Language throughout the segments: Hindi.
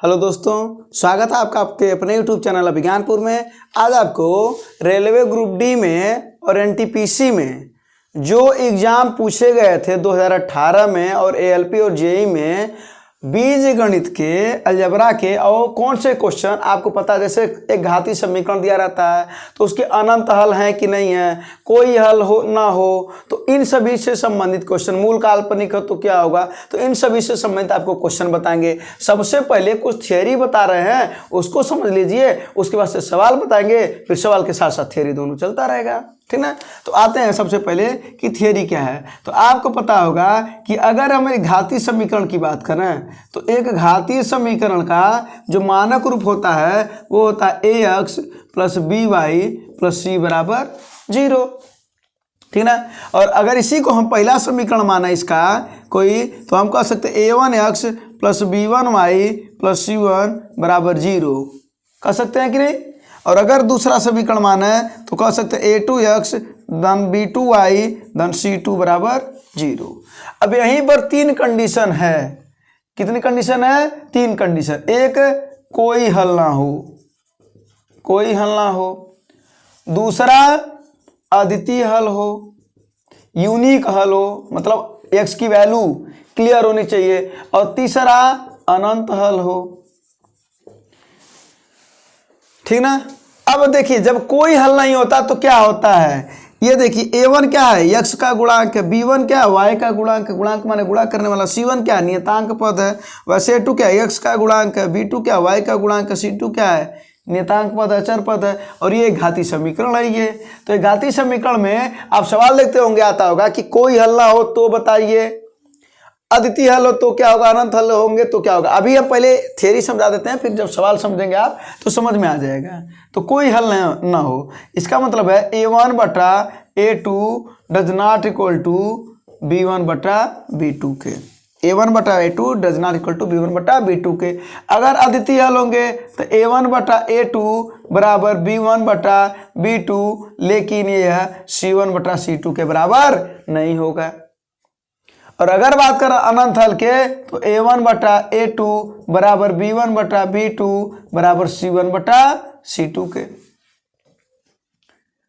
हेलो दोस्तों, स्वागत है आपका आपके अपने यूट्यूब चैनल अभिज्ञानपुर में। आज आपको रेलवे ग्रुप डी में और एनटीपीसी में जो एग्ज़ाम पूछे गए थे 2018 में और एएलपी और जेई में बीज गणित के अलजेब्रा के और कौन से क्वेश्चन आपको पता है। जैसे एक घातीय समीकरण दिया रहता है तो उसके अनंत हल हैं कि नहीं है, कोई हल हो ना हो, तो इन सभी से संबंधित क्वेश्चन, मूल काल्पनिक हो तो क्या होगा, तो इन सभी से संबंधित आपको क्वेश्चन बताएंगे। सबसे पहले कुछ थियरी बता रहे हैं, उसको समझ लीजिए, उसके बाद से सवाल बताएंगे, फिर सवाल के साथ साथ थियरी दोनों चलता रहेगा, ठीक ना। तो आते हैं सबसे पहले कि थियरी क्या है। तो आपको पता होगा कि अगर हम एक घातीय समीकरण की बात करें तो एक घातीय समीकरण का जो मानक रूप होता है वो होता है ax plus by plus c बराबर 0, ठीक ना। और अगर इसी को हम पहला समीकरण माना इसका कोई, तो हम कह सकते हैं a1x plus b1y plus c1 बराबर 0, कह सकते हैं कि नहीं। और अगर दूसरा समीकरण माना है तो कह सकते हैं a2x धन b2y धन c2 बराबर 0। अब यहीं पर तीन कंडीशन है। कितनी कंडीशन है? तीन कंडीशन। एक, कोई हल ना हो, कोई हल ना हो। दूसरा, अद्वितीय हल हो, यूनिक हल हो, मतलब x की वैल्यू क्लियर होनी चाहिए। और तीसरा, अनंत हल हो, ठीक ना। अब देखिए, जब कोई हल नहीं होता तो क्या होता है, ये देखिए a1 क्या है, x का गुणांक है, b1 क्या है, y का गुणांक, गुणांक माने गुणा करने वाला, c1 क्या है, नियतांक पद है, वैसे a2 क्या है, x का गुणांक है, b2 क्या है, y का गुणांक है, c2 क्या है, नियतांक पद है, अचर पद है। और ये घातीय समीकरण है ये। तो ये घातीय समीकरण में आप सवाल देखते होंगे, आता होगा कि कोई हल ना हो तो बताइए, अद्वितीय हल हो तो क्या होगा, अनंत हल होंगे तो क्या होगा। अभी हम पहले थियरी समझा देते हैं, फिर जब सवाल समझेंगे आप तो समझ में आ जाएगा। तो कोई हल ना हो, इसका मतलब है a1 बटा a2 does not equal to b1 बटा b2 के। a1 बटा a2 does not equal to b1 बटा b2 के। अगर अद्वितीय हल होंगे तो a1 बटा a2 बराबर b1 बटा b2, लेकिन यह c1 बटा c2 के बराबर नहीं होगा। और अगर बात करें अनंत हल के तो a1 बटा a2 बराबर b1 बटा b2 बराबर c1 बटा c2 के,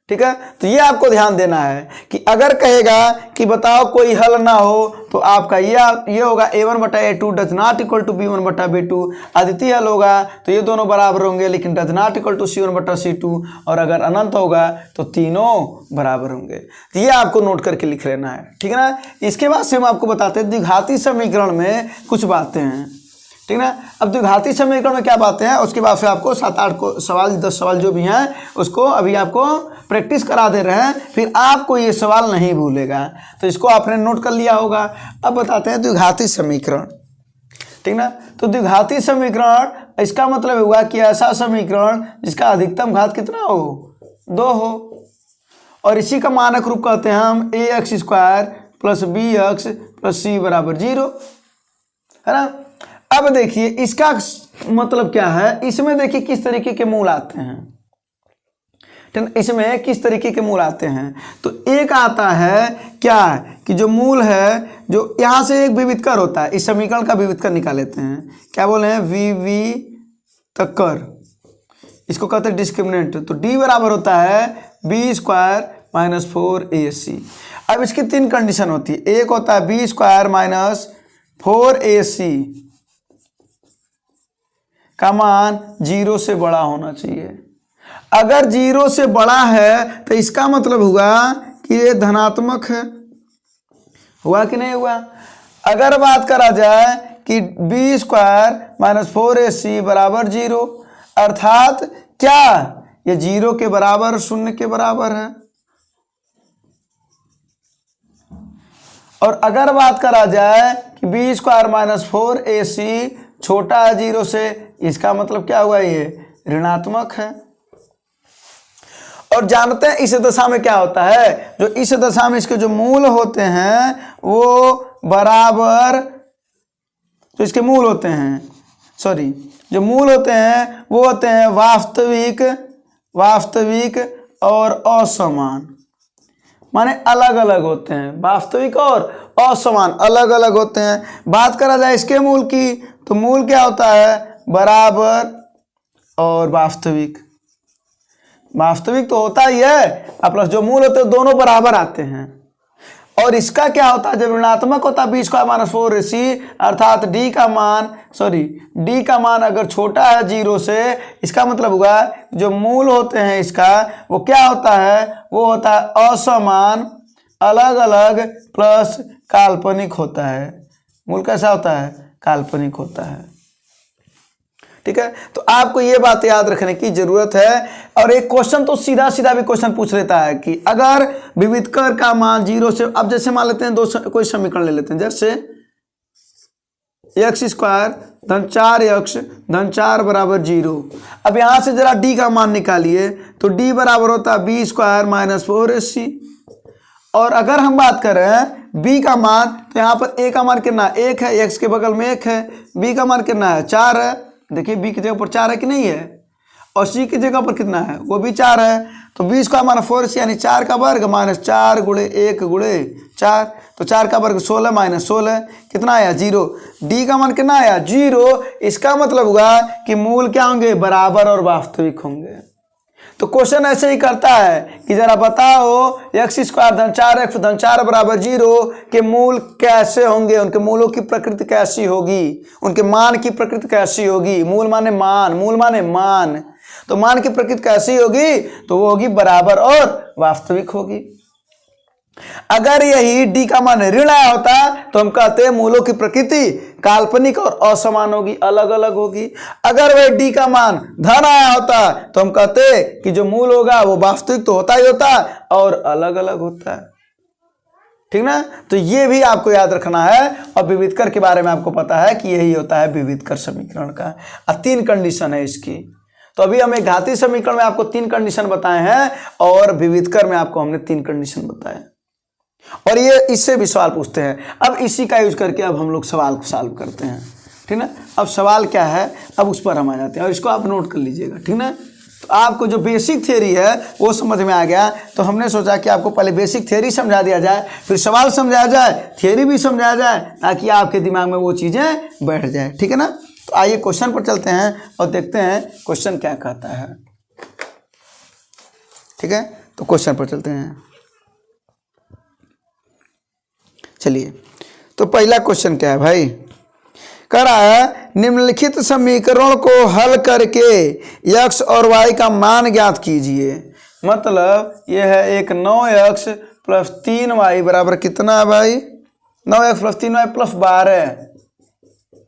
ठीक है। तो ये आपको ध्यान देना है कि अगर कहेगा कि बताओ कोई हल ना हो तो आपका ये होगा a1 बटा a2 does not equal to b1 बटा b2। अद्वितीय हल होगा तो ये दोनों बराबर होंगे, लेकिन does not equal to c1 बटा c2। और अगर अनंत होगा तो तीनों बराबर होंगे। तो ये आपको नोट करके लिख लेना है, ठीक है ना। इसके बाद से हम आपको बताते हैं द्विघाती समीकरण में कुछ बातें हैं, ठीक ना। अब द्विघाती समीकरण में क्या बातें हैं, उसके बाद से आपको 7-8 को सवाल, 10 सवाल जो भी हैं उसको अभी आपको प्रैक्टिस करा दे रहे हैं, फिर आपको ये सवाल नहीं भूलेगा। तो इसको आपने नोट कर लिया होगा। अब बताते हैं द्विघाती समीकरण, ठीक ना। तो द्विघाती समीकरण इसका मतलब हुआ कि ऐसा समीकरण जिसका अधिकतम घात कितना हो, 2 हो। और इसी का मानक रूप कहते हैं हम ax square plus bx plus c बराबर 0, है ना। अब देखिए इसका मतलब क्या है, इसमें देखिए किस तरीके के मूल आते हैं, इसमें किस तरीके के मूल आते हैं। तो एक आता है क्या कि जो मूल है, जो यहाँ से एक विविधकर होता है, इस समीकरण का विविधकर निकाल लेते हैं, क्या बोले हैं, विविधकर, इसको कहते हैं डिस्क्रिमिनेंट। तो d बराबर होता है b स्क्वायर माइनस 4ac। अब इसकी तीन कंडीशन होती है, एक होता है b स्क्वायर माइनस 4ac का मान 0 से बड़ा होना चाहिए। अगर 0 से बड़ा है तो इसका मतलब हुआ कि ये धनात्मक है, हुआ कि नहीं हुआ। अगर बात करा जाए कि b स्क्वायर माइनस 4ac बराबर 0, अर्थात क्या ये 0 के बराबर, 0 के बराबर है। और अगर बात करा जाए कि b स्क्वायर माइनस 4ac छोटा है 0 से, इसका मतलब क्या हुआ, ये ऋणात्मक है। और जानते हैं इस दशा में क्या होता है, जो इस दशा में इसके जो मूल होते हैं वो बराबर, जो इसके मूल होते हैं, सॉरी, जो मूल होते हैं वो होते हैं वास्तविक, वास्तविक और असमान, माने अलग अलग होते हैं, वास्तविक और असमान अलग अलग होते हैं। बात करा जाए इसके मूल की तो मूल क्या होता है, बराबर और वास्तविक। वास्तविक तो होता ही है, और प्लस जो मूल होते हैं दोनों बराबर आते हैं। और इसका क्या होता है, जब ऋणात्मक होता है b² - 4ac, अर्थात d का मान अगर छोटा है 0 से, इसका मतलब हुआ जो मूल होते हैं इसका वो क्या होता है, वो होता है असमान, अलग अलग प्लस काल्पनिक होता है। मूल कैसा होता है, काल्पनिक होता है। ठीक है, तो आपको ये बात याद रखने की जरूरत है। और एक क्वेश्चन तो सीधा सीधा भी क्वेश्चन पूछ लेता है कि अगर विविधकर का मान 0 से, अब जैसे मान लेते हैं कोई समीकरण ले लेते हैं, जैसे x² धन 4x धन 4 बराबर 0। अब यहां से जरा d का मान निकालिए, तो d बराबर होता है b² - 4ac। और अगर हम बात करें b का मान, तो यहाँ पर a का मान कितना, 1 है, x के बगल में 1 है, b का मान कितना है, 4 है। देखिए b की जगह पर 4 है कि नहीं है, और c की जगह पर कितना है, वो भी 4 है। तो b² - 4ac यानी 4 का वर्ग माइनस 4 × 1 × 4, तो 4 का वर्ग 16 - 16 कितना आया, 0। d का मान कितना आया, 0। इसका मतलब हुआ कि मूल क्या होंगे, बराबर और वास्तविक होंगे। तो क्वेश्चन ऐसे ही करता है कि जरा बताओ x² धन 4x धन 4 बराबर 0 के मूल कैसे होंगे, उनके मूलों की प्रकृति कैसी होगी, उनके मान की प्रकृति कैसी होगी। मूल माने मान, मूल माने मान, तो मान की प्रकृति कैसी होगी, तो वो होगी बराबर और वास्तविक होगी। अगर यही d का मान ऋण आया होता तो हम कहते हैं मूलों की प्रकृति काल्पनिक और असमान होगी, अलग अलग होगी। अगर वह d का मान धन आया होता तो हम कहते कि जो मूल होगा वो वास्तविक तो होता ही होता और अलग अलग होता है। ठीक ना, तो ये भी आपको याद रखना है। और विविधकर के बारे में आपको पता है कि यही होता है विविधकर समीकरण का, 3 कंडीशन है इसकी। तो अभी हम एक घातीय समीकरण में आपको 3 कंडीशन बताए हैं, और विविधकर में आपको हमने 3 कंडीशन बताए, और ये इससे भी सवाल पूछते हैं। अब इसी का यूज करके अब हम लोग सवाल को सॉल्व करते हैं। ठीक ना, अब सवाल क्या है, अब उस पर हम आ जाते हैं, और इसको आप नोट कर लीजिएगा। ठीक ना, तो आपको जो बेसिक थ्योरी है वो समझ में आ गया, तो हमने सोचा कि आपको पहले बेसिक थ्योरी समझा दिया जाए, फिर सवाल समझाया जाए, थ्योरी भी समझाया जाए, ताकि आपके दिमाग में वो चीज़ें बैठ जाए। ठीक है ना, तो आइए क्वेश्चन पर चलते हैं और देखते हैं क्वेश्चन क्या कहता है। ठीक है, तो क्वेश्चन पर चलते हैं। चलिए, तो पहला क्वेश्चन क्या है भाई, कह रहा है निम्नलिखित समीकरण को हल करके x और y का मान ज्ञात कीजिए। मतलब यह है एक 9x + 3y बराबर कितना है भाई, 9x + 3y + 12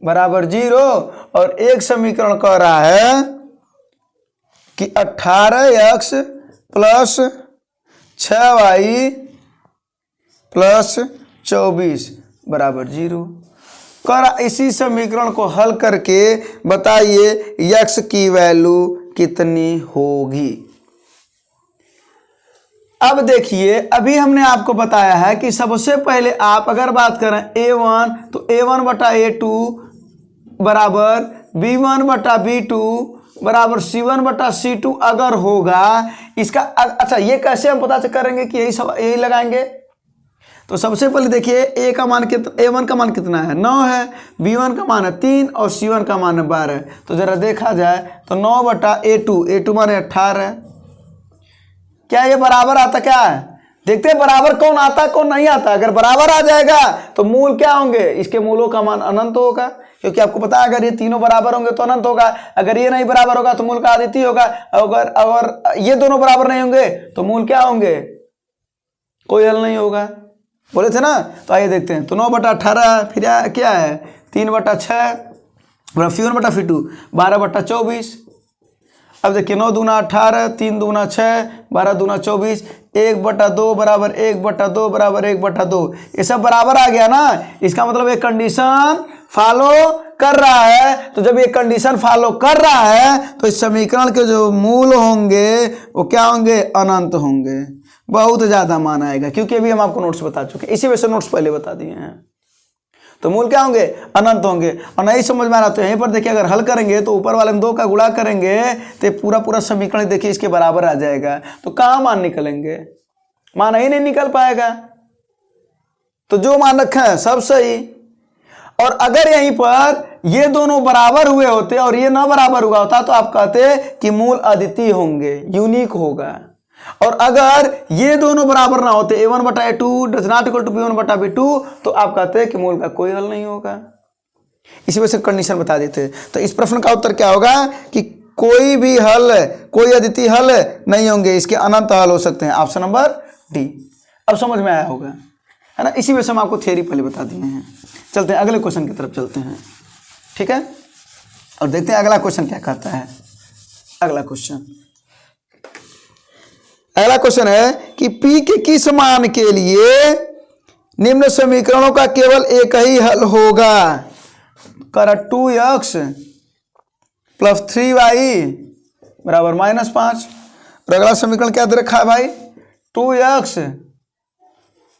बराबर 0। और एक समीकरण कह रहा है कि 18x + 6y + 24 बराबर 0। कर इसी समीकरण को हल करके बताइए x की वैल्यू कितनी होगी। अब देखिए, अभी हमने आपको बताया है कि सबसे पहले आप अगर बात करें a1, तो a1/a2 बराबर b1/b2 बराबर c1/c2 अगर होगा। इसका अच्छा, ये कैसे हम पता करेंगे कि यही लगाएंगे। तो सबसे पहले देखिए a का मान कितना, a1 का मान कितना है, 9 है, b1 का मान है 3 और c1 का मान है 12। तो जरा देखा जाए तो 9/a2, a2 माने 18। क्या ये बराबर आता, क्या है देखते हैं बराबर कौन आता कौन नहीं आता। अगर बराबर आ जाएगा तो मूल क्या होंगे, इसके मूलों का मान अनंत होगा, क्योंकि आपको पता है अगर ये तीनों बराबर होंगे तो अनंत होगा। अगर ये नहीं बराबर होगा तो मूल का अद्वितीय होगा। अगर ये दोनों बराबर नहीं होंगे तो मूल क्या होंगे, कोई हल नहीं होगा, बोले थे ना। तो आइए देखते हैं। तो 9/18 फिर क्या है 3/6 c1/c2 12/24। अब देखिए 9 दूना 18, 3 दूना 6, 12 दूना 24, 1/2 बराबर 1/2 बराबर 1/2। ये सब बराबर आ गया ना, इसका मतलब एक कंडीशन फॉलो कर रहा है। तो जब ये कंडीशन फॉलो कर रहा है तो इस समीकरण के जो मूल होंगे वो क्या होंगे, अनंत होंगे, बहुत ज़्यादा मान आएगा। क्योंकि अभी हम आपको नोट्स बता चुके हैं, इसी वजह से नोट्स पहले बता दिए हैं। तो मूल क्या होंगे, अनंत होंगे। और नहीं समझ में आ रहा तो यहीं पर देखिए, अगर हल करेंगे तो ऊपर वाले में 2 का गुणा करेंगे तो पूरा समीकरण देखिए इसके बराबर आ जाएगा। तो कहाँ मान निकलेंगे, मान ही नहीं निकल पाएगा। तो जो मान रखा है सब सही। और अगर यहीं पर ये दोनों बराबर हुए होते और ये ना बराबर हुआ होता तो आप कहते कि मूल अद्वितीय होंगे, यूनिक होगा। और अगर ये दोनों बराबर ना होते a1/a2 does not equal to b1/b2 तो आप कहते हैं कि मूल का कोई हल नहीं होगा। इसी वजह से कंडीशन बता देते। तो इस प्रश्न का उत्तर क्या होगा कि कोई भी हल, कोई अद्वितीय हल नहीं होंगे, इसके अनंत हल हो सकते हैं। Option number D. अब समझ में आया होगा, है ना। इसी वजह से हम आपको थ्योरी पहले बता दिए हैं। चलते हैं अगले क्वेश्चन की तरफ चलते हैं, ठीक है, और देखते हैं अगला क्वेश्चन क्या कहता है। अगला क्वेश्चन है कि P के किस मान के लिए निम्न समीकरणों का केवल एक ही हल होगा। कर 2x + 3y बराबर -5। और अगला समीकरण क्या दे रखा है भाई, 2x,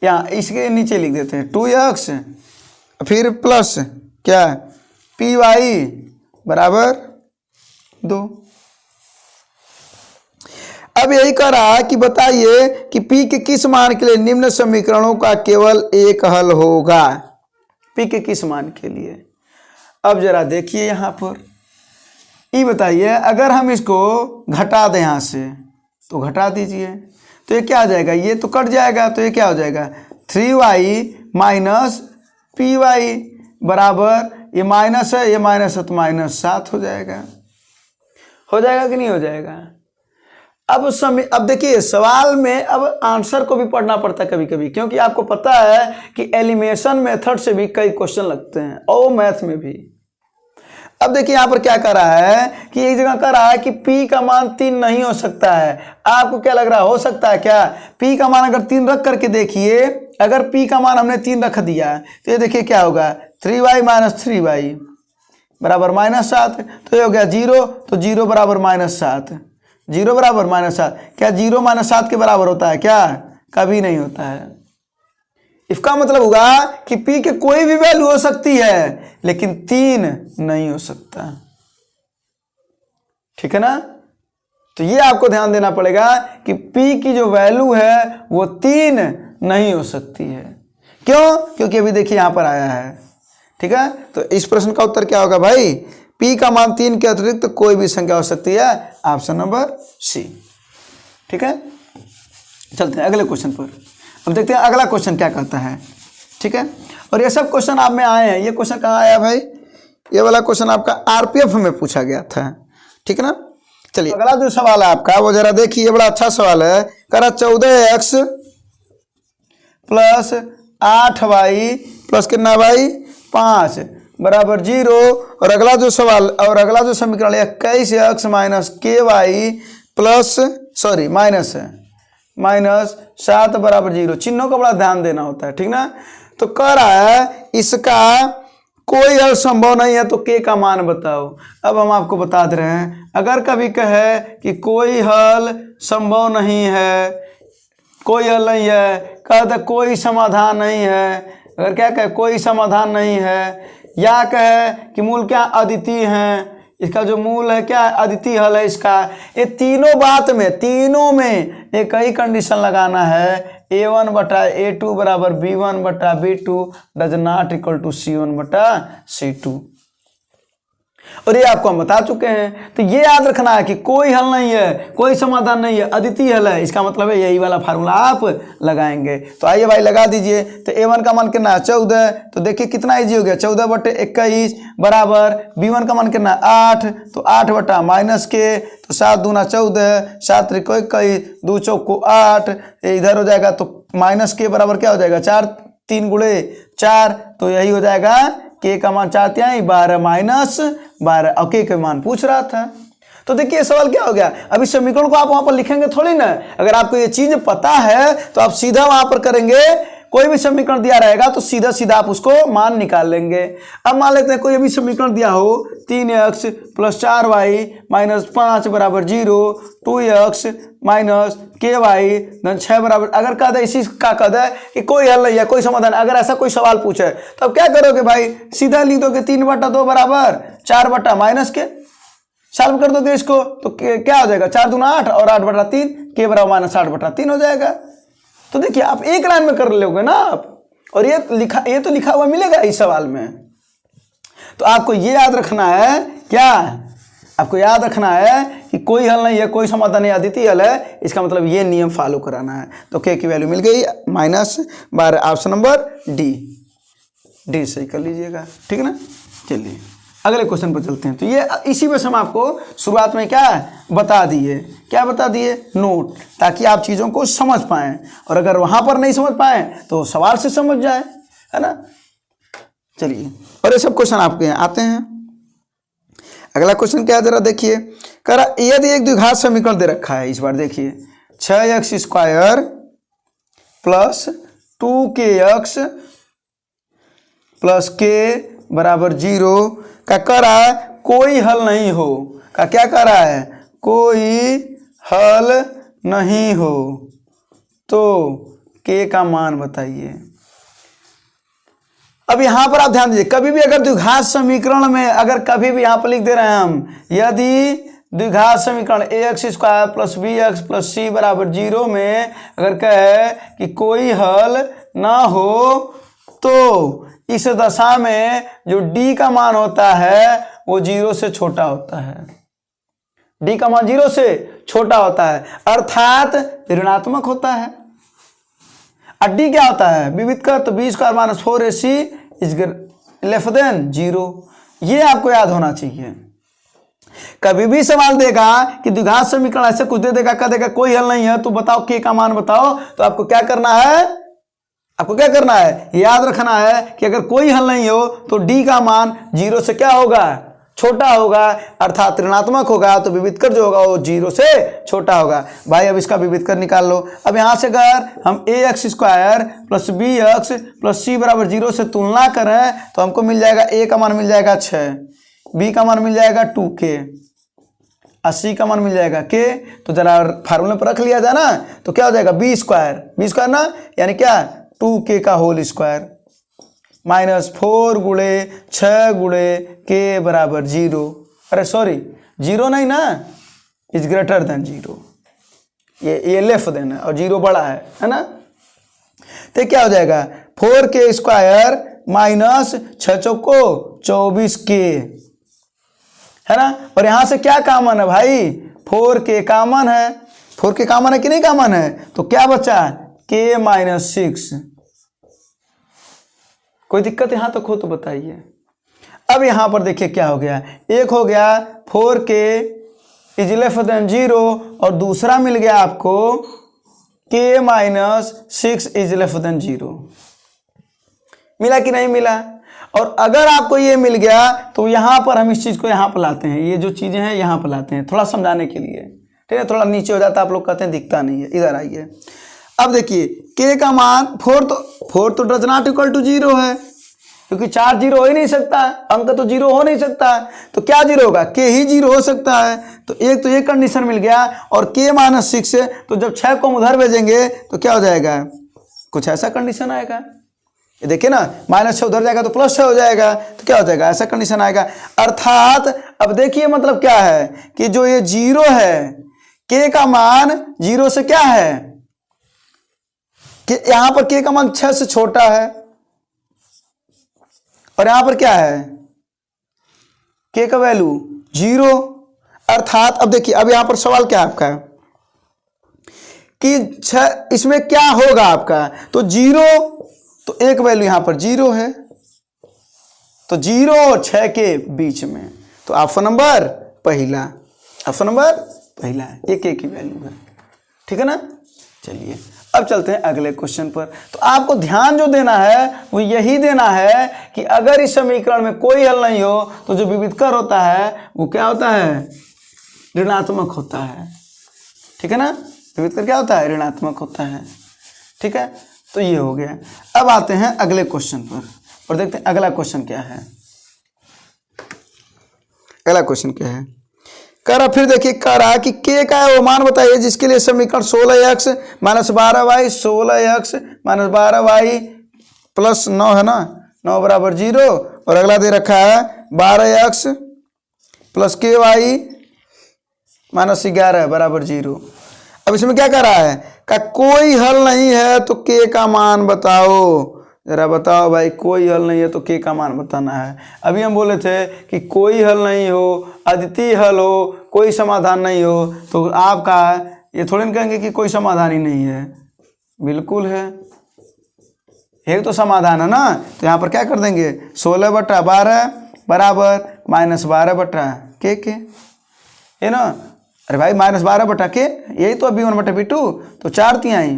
यहाँ इसके नीचे लिख देते हैं 2x फिर प्लस क्या py बराबर 2। अब यही कह रहा है कि बताइए कि P के किस मान के लिए निम्न समीकरणों का केवल एक हल होगा। P के किस मान के लिए, अब जरा देखिए यहाँ पर, ये बताइए अगर हम इसको घटा दें यहाँ से तो घटा दीजिए, तो ये क्या आ जाएगा, ये तो कट जाएगा, तो ये क्या हो जाएगा 3y - py बराबर, ये माइनस है, ये माइनस है, तो -7 हो जाएगा। हो जाएगा कि नहीं हो जाएगा। अब देखिए सवाल में अब आंसर को भी पढ़ना पड़ता है कभी कभी, क्योंकि आपको पता है कि एलिमिनेशन मेथड से भी कई क्वेश्चन लगते हैं और मैथ में भी। अब देखिए यहाँ पर क्या कर रहा है कि एक जगह कर रहा है कि P का मान 3 नहीं हो सकता है। आपको क्या लग रहा है, हो सकता है क्या। P का मान अगर 3 रख करके देखिए, अगर P का मान हमने 3 रख दिया तो ये देखिए क्या होगा, 3y - 3y बराबर -7, तो ये हो गया 0, तो 0 बराबर -7, 0 बराबर -7। क्या 0 - 7 के बराबर होता है क्या, कभी नहीं होता है। इसका मतलब होगा कि P के कोई भी वैल्यू हो सकती है लेकिन 3 नहीं हो सकता, ठीक है ना। तो ये आपको ध्यान देना पड़ेगा कि P की जो वैल्यू है वो 3 नहीं हो सकती है। क्यों, क्योंकि अभी देखिए यहां पर आया है, ठीक है। तो इस प्रश्न का उत्तर क्या होगा भाई, P का मान 3 के अतिरिक्त कोई भी संख्या हो सकती है। ऑप्शन नंबर सी, ठीक है। चलते हैं अगले क्वेश्चन पर। अब देखते हैं अगला क्वेश्चन क्या कहता है, ठीक है। और ये सब क्वेश्चन आप में आए हैं। ये क्वेश्चन कहाँ आया भाई, ये वाला क्वेश्चन आपका आरपीएफ में पूछा गया था, ठीक है ना। चलिए अगला जो सवाल है आपका वो जरा देखिए, ये बड़ा अच्छा सवाल है। करा 14x + 8y प्लस कितना भाई 5 बराबर 0। और अगला जो सवाल और अगला जो समीकरण है 21x - ky प्लस -7 बराबर 0। चिन्हों का बड़ा ध्यान देना होता है, ठीक ना। तो कह रहा है इसका कोई हल संभव नहीं है, तो k का मान बताओ। अब हम आपको बता दे रहे हैं, अगर कभी कहे कि कोई हल संभव नहीं है, कोई हल नहीं है, कहते कोई समाधान नहीं है, अगर क्या कहे कोई समाधान नहीं है, या कहे कि मूल क्या अद्वितीय हैं, इसका जो मूल है क्या अद्वितीय हल है इसका, ये तीनों में एक ही कंडीशन लगाना है, a1/a2 बराबर b1/b2 does not equal to c1/c2। और ये आपको हम बता चुके हैं। तो ये याद रखना है कि कोई हल नहीं है, कोई समाधान नहीं है, अद्वितीय हल है। इसका मतलब है यही वाला फार्मूला आप लगाएंगे। तो आइए भाई लगा दीजिए। तो a1 का मान कितना है 14, तो देखिए कितना इजी हो गया, 14/21 बराबर b1 का मान कितना 8, तो 8 माइनस के, तो 7 दूना 14, 7 त्रिको 21, 2 चौको 8, इधर हो जाएगा तो माइनस के बराबर क्या हो जाएगा 4, 3 गुणे 4, तो यही हो जाएगा के का मान 4 तिहाई 12 - 12। और के मान पूछ रहा था। तो देखिए सवाल क्या हो गया, अब इस समीकरण को आप वहां पर लिखेंगे थोड़ी ना। अगर आपको ये चीज पता है तो आप सीधा वहां पर करेंगे, कोई भी समीकरण दिया रहेगा तो सीधा सीधा आप उसको मान निकाल लेंगे। अब मान लेते हैं कोई भी समीकरण दिया हो 3x + 4y - 5 बराबर 0, 2x - ky 6 बराबर, अगर कह दे इसी का कह दे कि कोई हल नहीं है, कोई समाधान, अगर ऐसा कोई सवाल पूछे तो अब क्या करोगे भाई, सीधा लिख दोगे 3/2 बराबर 4 माइनस के, सॉल्व कर दोगे इसको तो क्या हो जाएगा 4 दूना 8 और 8/3, के बराबर -8/3 हो जाएगा। तो देखिए आप एक लाइन में कर लोगे ना आप, और ये तो लिखा हुआ मिलेगा इस सवाल में। तो आपको ये याद रखना है, क्या आपको याद रखना है कि कोई हल नहीं है, कोई समाधान नहीं, अद्वितीय हल है, इसका मतलब ये नियम फॉलो कराना है। तो के की वैल्यू मिल गई -12, ऑप्शन नंबर डी सही कर लीजिएगा, ठीक है ना। चलिए अगले क्वेश्चन पर चलते हैं। तो ये इसी में हम आपको शुरुआत में क्या बता दिए, क्या बता दिए, नोट, ताकि आप चीज़ों को समझ पाएं, और अगर वहाँ पर नहीं समझ पाएं तो सवाल से समझ जाए, है ना। चलिए और ये सब क्वेश्चन आपके यहाँ आते हैं। अगला क्वेश्चन क्या है जरा देखिए, करा यदि एक द्विघात समीकरण दे रखा है, इस बार देखिए 6x² plus 2kx plus k बराबर 0 का करा कोई हल नहीं हो, का क्या करा है, कोई हल नहीं हो, तो k का मान बताइए। अब यहां पर आप ध्यान दीजिए, कभी भी अगर द्विघात समीकरण में अगर कभी भी यहां पर लिख दे रहे हैं हम, यदि द्विघात समीकरण ax² plus bx plus c बराबर 0 में अगर कहे कि कोई हल ना हो, तो इस दशा में जो d का मान होता है वो 0 से छोटा होता है, d का मान 0 से छोटा होता है, अर्थात ऋणात्मक होता है। और d क्या होता है, विविध कर, तो b² - 4ac is less than 0। ये आपको याद होना चाहिए। कभी भी सवाल देगा कि द्विघात समीकरण ऐसे कुछ दे देगा, कह देगा कोई हल नहीं है, तो बताओ k का मान बताओ, तो आपको क्या करना है, आपको क्या करना है, याद रखना है कि अगर कोई हल नहीं हो तो d का मान 0 से क्या होगा, छोटा होगा, अर्थात ऋणात्मक होगा, तो विविध कर जो होगा वो 0 से छोटा होगा। भाई अब इसका विविध कर निकाल लो। अब यहाँ से अगर हम ax² plus bx plus c बराबर 0 से तुलना करें तो हमको मिल जाएगा, a का मान मिल जाएगा 6, b का मान मिल जाएगा 2k और c का मान मिल जाएगा k। तो जरा फार्मूले पर रख लिया जाए ना, तो क्या हो जाएगा, b² ना, यानी क्या 2k का होल स्क्वायर -4 गुणे 6 गुणे k बराबर 0, अरे सॉरी 0 नहीं ना, इज ग्रेटर देन 0, ये लेस देन है और 0 बड़ा है ना। तो क्या हो जाएगा, 4k² माइनस 6 चौको 24k, है ना। और यहां से क्या कॉमन है भाई, 4k कॉमन है, 4k कॉमन है कि नहीं कॉमन है, तो क्या बचा, k - 6। कोई दिक्कत यहां तक हो तो बताइए। अब यहां पर देखिए क्या हो गया, एक हो गया 4k इज लेस देन 0 और दूसरा मिल गया आपको k - 6 इज लेस देन 0। मिला कि नहीं मिला। और अगर आपको ये मिल गया तो यहां पर हम इस चीज को यहां पर लाते हैं, ये जो चीजें हैं यहां पर लाते हैं थोड़ा समझाने के लिए, ठीक है। थोड़ा नीचे हो जाता है, आप लोग कहते हैं दिखता नहीं है, इधर आइए। अब देखिए k का मान 4 तो डज नॉट इक्वल टू 0 है, क्योंकि 4 0 हो ही नहीं सकता, अंक तो 0 हो नहीं सकता, तो क्या 0 होगा, k ही 0 हो सकता है। तो एक कंडीशन मिल गया, और k - 6 है, तो जब 6 को हम उधर भेजेंगे तो क्या हो जाएगा, कुछ ऐसा कंडीशन आएगा, ये देखिए ना, -6 उधर जाएगा तो +6 हो जाएगा, तो क्या हो जाएगा, ऐसा कंडीशन आएगा। अर्थात अब देखिए मतलब क्या है कि जो ये 0 है, k का मान 0 से क्या है, कि यहां पर k का मान 6 से छोटा है, और यहां पर क्या है, k का वैल्यू 0। अर्थात अब देखिए, अब यहां पर सवाल क्या आपका है कि 6 इसमें क्या होगा आपका, तो 0, तो एक वैल्यू यहां पर 0 है, तो 0 और 6 के बीच में, तो ऑप्शन नंबर पहला, ऑप्शन नंबर पहला है, ये k की वैल्यू है, ठीक है ना। चलिए अब चलते हैं अगले क्वेश्चन पर। तो आपको ध्यान जो देना है वो यही देना है कि अगर इस समीकरण में कोई हल नहीं हो तो जो विविधकर होता है वो क्या होता है, ऋणात्मक होता है, ठीक है ना। विविधकर क्या होता है, ऋणात्मक होता है, ठीक है। तो ये हो गया। अब आते हैं अगले क्वेश्चन पर और देखते हैं अगला क्वेश्चन क्या है। अगला क्वेश्चन क्या है, करा फिर देखिए, करा कि k का वो मान बताइए जिसके लिए समीकरण 16x - 12y 16x - 12y plus 9 है ना, 9 बराबर 0, और अगला दे रखा है 12x प्लस ky - 11 बराबर 0। अब इसमें क्या कर रहा है, का कोई हल नहीं है तो k का मान बताओ। ज़रा बताओ भाई, कोई हल नहीं है तो के का मान बताना है। अभी हम बोले थे कि कोई हल नहीं हो, अद्वितीय हल हो, कोई समाधान नहीं हो, तो आपका ये थोड़ी ना कहेंगे कि कोई समाधान ही नहीं है, बिल्कुल है, एक तो समाधान है ना। तो यहाँ पर क्या कर देंगे, 16/12 बराबर -12/के है ना। अरे भाई -12/के, यही तो b1/b2, तो 4/3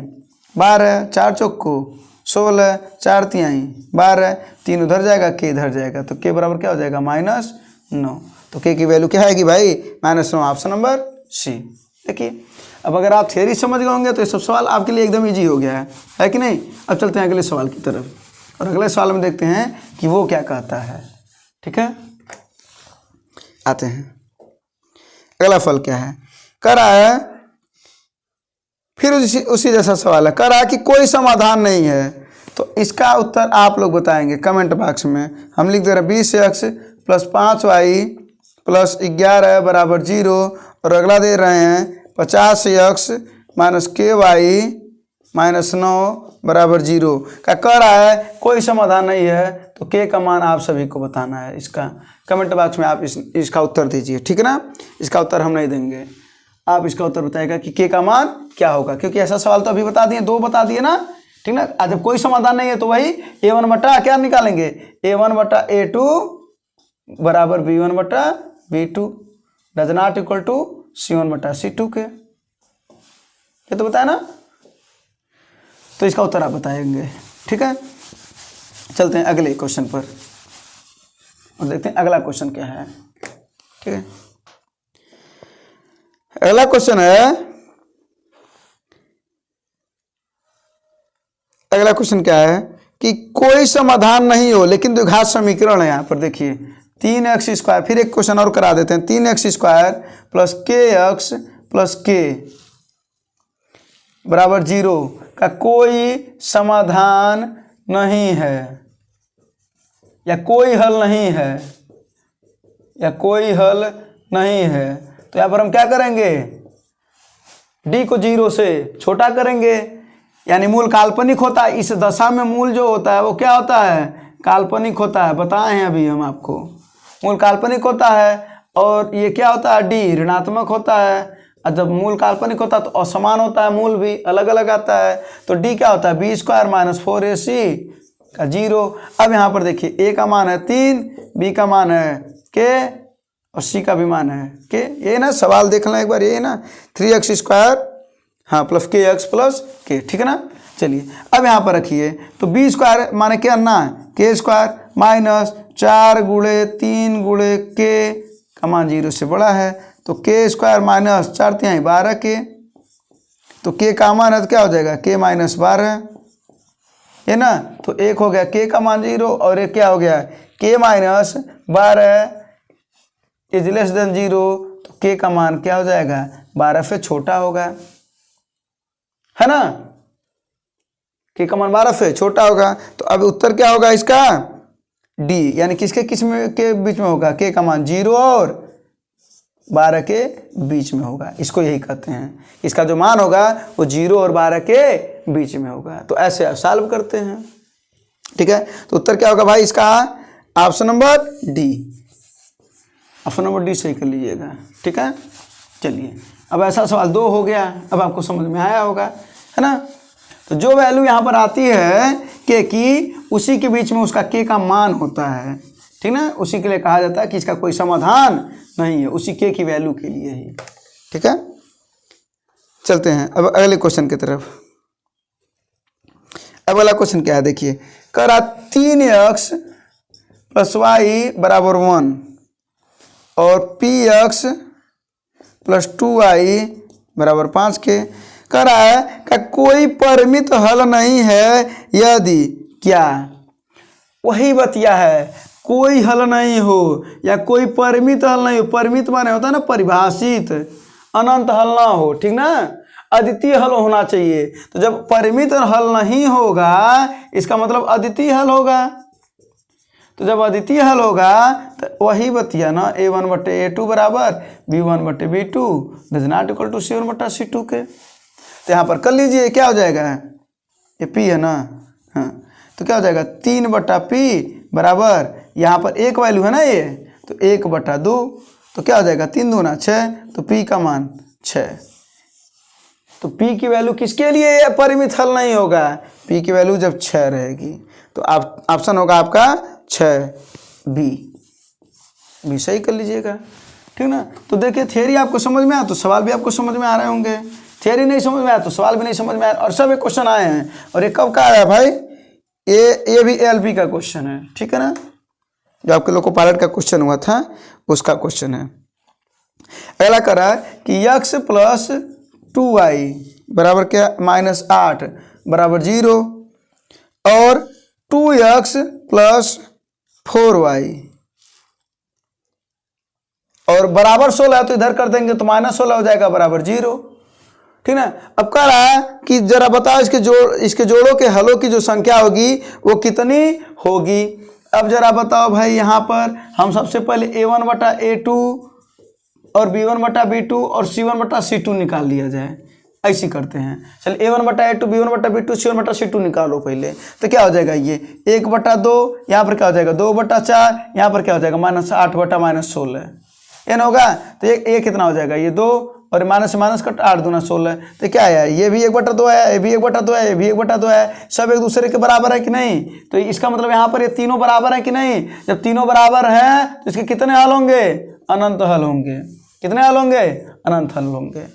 12, 4 चौको 16, 4/3 12, 3 उधर जाएगा, के इधर जाएगा, तो के बराबर क्या हो जाएगा -9। तो के की वैल्यू क्या आएगी भाई -9, ऑप्शन नंबर सी। देखिए अब अगर आप थ्योरी समझ गए होंगे तो ये सब सवाल आपके लिए एकदम इजी हो गया है कि नहीं। अब चलते हैं अगले सवाल की तरफ और अगले सवाल में देखते हैं कि वो क्या कहता है। ठीक है, आते हैं अगला फल क्या है। कह रहा है फिर उसी जैसा सवाल है, कह रहा है कि कोई समाधान नहीं है। तो इसका उत्तर आप लोग बताएंगे कमेंट बॉक्स में। हम लिख दे रहे 20x + 5y + 11 बराबर 0, और अगला दे रहे हैं 50x - ky -9 बराबर 0 का कह रहा है कोई समाधान नहीं है। तो के का मान आप सभी को बताना है। इसका कमेंट बॉक्स में आप इसका उत्तर दीजिए, ठीक है ना। इसका उत्तर हम नहीं देंगे, आप इसका उत्तर बताएगा कि के का मान क्या होगा, क्योंकि ऐसा सवाल तो अभी बता दिए, 2 बता दिए ना, ठीक ना। आज जब कोई समाधान नहीं है तो वही a1 बटा क्या निकालेंगे, a1/a2 बराबर b1/b2 does not equal to c1/c2 के, ये तो बताया ना। तो इसका उत्तर आप बताएंगे, ठीक है। चलते हैं अगले क्वेश्चन पर और देखते हैं अगला क्वेश्चन क्या है। ठीक है, अगला क्वेश्चन है, अगला क्वेश्चन क्या है कि कोई समाधान नहीं हो लेकिन द्विघात समीकरण है। यहाँ पर देखिए 3x², फिर एक क्वेश्चन और करा देते हैं, 3x² + kx + k बराबर 0 का कोई समाधान नहीं है या कोई हल नहीं है, या कोई हल नहीं है। तो यहाँ पर हम क्या करेंगे, d को 0 से छोटा करेंगे, यानी मूल काल्पनिक होता है। इस दशा में मूल जो होता है वो क्या होता है, काल्पनिक होता है। बताए हैं अभी हम आपको, मूल काल्पनिक होता है और ये क्या होता है, d ऋणात्मक होता है। और जब मूल काल्पनिक होता है तो असमान होता है, मूल भी अलग अलग आता है। तो d क्या होता है, b² - 4ac का 0। अब यहाँ पर देखिए a का मान है 3, b का मान है k और c का भी मान है k। ये ना सवाल देख लें एक बार, ये ना 3x² हाँ + kx + k, ठीक है ना। चलिए अब यहाँ पर रखिए, तो b² माने क्या ना, k² -4 × 3 × k का मान 0 से बड़ा है। तो k² - 4/3 12k, तो k का मान है तो क्या हो जाएगा, k - 12 है ना। तो एक हो गया k का मान 0 और एक क्या हो गया, k - 12 > 0। तो k का मान क्या हो जाएगा, 12 से छोटा होगा, है ना। k का मान 12 से छोटा होगा। तो अब उत्तर क्या होगा इसका, d, यानी किसके के बीच में होगा, k का मान 0 और 12 के बीच में होगा। इसको यही कहते हैं, इसका जो मान होगा वो 0 और 12 के बीच में होगा। तो ऐसे आप सॉल्व करते हैं, ठीक है। तो उत्तर क्या होगा भाई इसका, option number D, option number D सही कर लीजिएगा, ठीक है। चलिए अब ऐसा सवाल 2 हो गया, अब आपको समझ में आया होगा, है ना। तो जो वैल्यू यहाँ पर आती है के की, उसी के बीच में उसका के का मान होता है, ठीक ना। उसी के लिए कहा जाता है कि इसका कोई समाधान नहीं है, उसी के की वैल्यू के लिए ही, ठीक है। चलते हैं अब अगले क्वेश्चन की तरफ। अब अगला क्वेश्चन क्या है देखिए, कह रहा 3x + y बराबर 1 और px + 2y बराबर 5 के। कह रहा है कि कोई परिमित हल नहीं है यदि क्या, वही बतिया है, कोई हल नहीं हो या कोई परिमित हल नहीं हो। परिमित माने होता है ना परिभाषित, अनंत हल ना हो, ठीक ना, अद्वितीय हल होना चाहिए। तो जब परिमित हल नहीं होगा इसका मतलब अद्वितीय हल होगा। तो जब अद्वितीय हल होगा तो वही बतिया ना, a1/a2 बराबर b1/b2 does not equal to c1/c2 के। तो यहाँ पर कर लीजिए क्या हो जाएगा, ये p है ना, हाँ। तो क्या हो जाएगा 3/p बराबर, यहाँ पर एक वैल्यू है ना ये, तो 1/2, तो क्या हो जाएगा 3 दूना 6, तो p का मान 6। तो p की वैल्यू किसके लिए परिमित हल नहीं होगा, p की वैल्यू जब 6 रहेगी, तो आप ऑप्शन होगा आपका 6b, भी सही कर लीजिएगा, ठीक ना। तो देखिए थियरी आपको समझ में आया तो सवाल भी आपको समझ में आ रहे होंगे, थियरी नहीं समझ में आया तो सवाल भी नहीं समझ में आया, और सब एक क्वेश्चन आए हैं। और ये कब का आया भाई, ये भी एलपी का क्वेश्चन है, ठीक है ना, जो आपके लोको पायलट का क्वेश्चन हुआ था उसका क्वेश्चन है। अगला करा कि x प्लस 2y बराबर क्या, -8 बराबर 0, और 2x प्लस 4y और बराबर 16 है, तो इधर कर देंगे तो -16 हो जाएगा बराबर 0, ठीक ना। अब कह रहा है कि जरा बताओ इसके जोड़ों के हलों की जो संख्या होगी वो कितनी होगी। अब जरा बताओ भाई, यहाँ पर हम सबसे पहले a1/a2 और b1/b2 और c1/c2 निकाल लिया जाए, ऐसी करते हैं। चल a1/a2 b1/b2 c1/c2 निकालो पहले, तो क्या हो जाएगा ये 1/2, यहाँ पर क्या हो जाएगा 2/4, यहाँ पर क्या हो जाएगा -8 -16, ये ना होगा। तो ये कितना हो जाएगा, ये 2 और माइनस से माइनस कट 8 दूना 16, तो क्या है ये भी 1/2 है, ये भी 1/2 है, ये भी 1/2 है, सब एक दूसरे के बराबर है कि नहीं। तो इसका मतलब यहाँ पर ये तीनों बराबर है कि नहीं। जब तीनों बराबर हैं तो इसके कितने हल होंगे, अनंत हल होंगे। कितने हल होंगे, अनंत हल होंगे,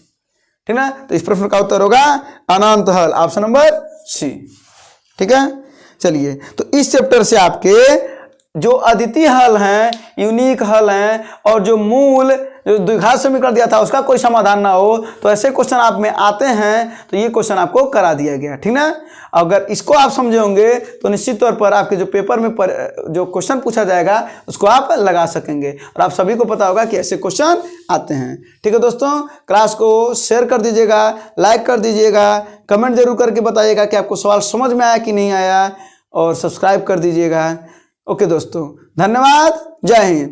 ठीक है। तो इस प्रश्न का उत्तर होगा अनंत हल, ऑप्शन नंबर सी, ठीक है। चलिए, तो इस चैप्टर से आपके जो अद्वितीय हल हैं, यूनिक हल हैं, और जो मूल जो द्विघात समीकरण दिया था उसका कोई समाधान ना हो, तो ऐसे क्वेश्चन आप में आते हैं, तो ये क्वेश्चन आपको करा दिया गया, ठीक ना। अगर इसको आप समझे होंगे तो निश्चित तौर पर आपके जो पेपर में जो क्वेश्चन पूछा जाएगा उसको आप लगा सकेंगे, और आप सभी को पता होगा कि ऐसे क्वेश्चन आते हैं, ठीक है दोस्तों। क्लास को शेयर कर दीजिएगा, लाइक कर दीजिएगा, कमेंट जरूर करके बताइएगा कि आपको सवाल समझ में आया कि नहीं आया, और सब्सक्राइब कर दीजिएगा। ओके दोस्तों, धन्यवाद, जय हिंद।